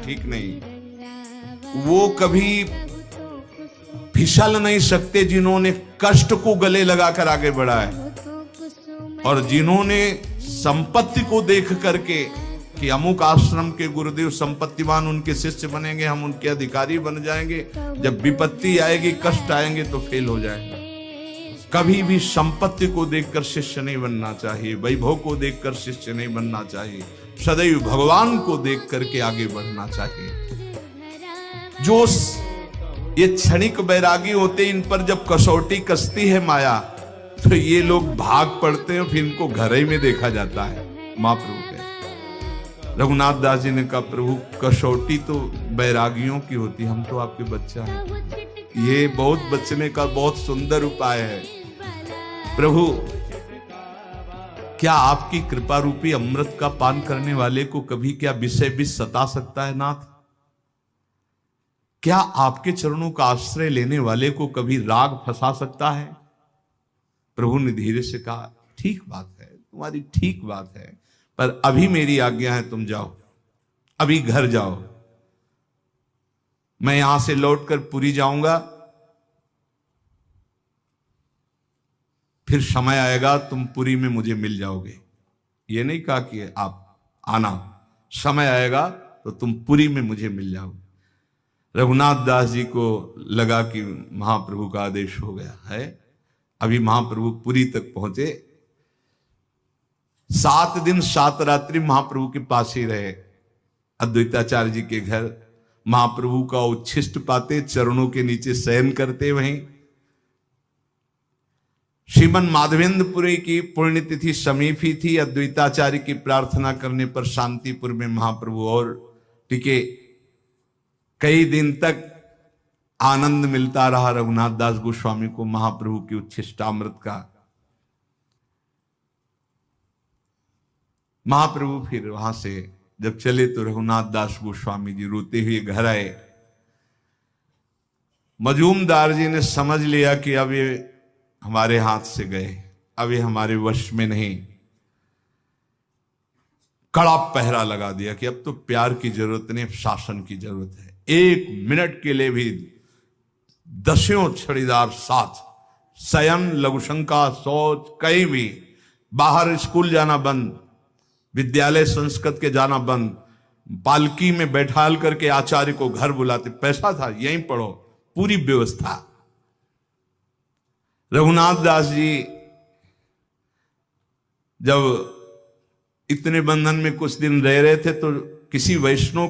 ठीक नहीं। वो कभी फिसल नहीं सकते जिन्होंने कष्ट को गले लगाकर आगे बढ़ा है, और जिन्होंने संपत्ति को देख करके कि अमुक आश्रम के गुरुदेव संपत्तिवान, उनके शिष्य बनेंगे, हम उनके अधिकारी बन जाएंगे, जब विपत्ति आएगी, कष्ट आएंगे तो फेल हो जाएंगे। कभी भी संपत्ति को देखकर शिष्य नहीं बनना चाहिए, वैभव को देखकर शिष्य नहीं बनना चाहिए, सदैव भगवान को देख करके आगे बढ़ना चाहिए। जो ये क्षणिक वैरागी होते, इन पर जब कसौटी कसती है माया, तो ये लोग भाग पड़ते हैं, फिर इनको घर ही में देखा जाता है। महाप्रभु के रघुनाथ दास जी ने कहा, प्रभु कसौटी तो वैरागियों की होती, हम तो आपके बच्चा हैं। ये बहुत बचने का बहुत सुंदर उपाय है। प्रभु, क्या आपकी कृपा रूपी अमृत का पान करने वाले को कभी क्या विषय भी सता सकता है नाथ? क्या आपके चरणों का आश्रय लेने वाले को कभी राग फंसा सकता है? प्रभु ने धीरे से कहा, ठीक बात है, तुम्हारी ठीक बात है, पर अभी मेरी आज्ञा है, तुम जाओ, अभी घर जाओ। मैं यहां से लौटकर पुरी जाऊंगा, फिर समय आएगा तुम पुरी में मुझे मिल जाओगे। ये नहीं कहा कि आप आना, समय आएगा तो तुम पुरी में मुझे मिल जाओगे। रघुनाथ दास जी को लगा कि महाप्रभु का आदेश हो गया है। अभी महाप्रभु पुरी तक पहुंचे। 7 दिन 7 रात्रि महाप्रभु के पास ही रहे, अद्वैताचार्य जी के घर। महाप्रभु का उच्छिष्ट पाते, चरणों के नीचे शयन करते। वहीं श्रीमन माधवेंद्रपुरी की पुण्यतिथि समीप ही थी। अद्वैताचार्य की प्रार्थना करने पर शांतिपुर में महाप्रभु और टिके। कई दिन तक आनंद मिलता रहा रघुनाथ दास गोस्वामी को महाप्रभु की उच्छिष्टामृत का। महाप्रभु फिर वहां से जब चले तो रघुनाथ दास गोस्वामी जी रोते हुए घर आए। मजूमदार जी ने समझ लिया कि अब ये हमारे हाथ से गए, अब ये हमारे वश में नहीं। कड़ा पहरा लगा दिया कि अब तो प्यार की जरूरत नहीं, शासन की जरूरत है। 1 मिनट के लिए भी 10 छड़ीदार साथ, शयन, लघुशंका, शौच, कहीं भी बाहर, स्कूल जाना बंद, विद्यालय संस्कृत के जाना बंद। पालकी में बैठाल करके आचार्य को घर बुलाते, पैसा था यहीं पढ़ो, पूरी व्यवस्था। रघुनाथ दास जी जब इतने बंधन में कुछ दिन रह रहे थे तो किसी वैष्णव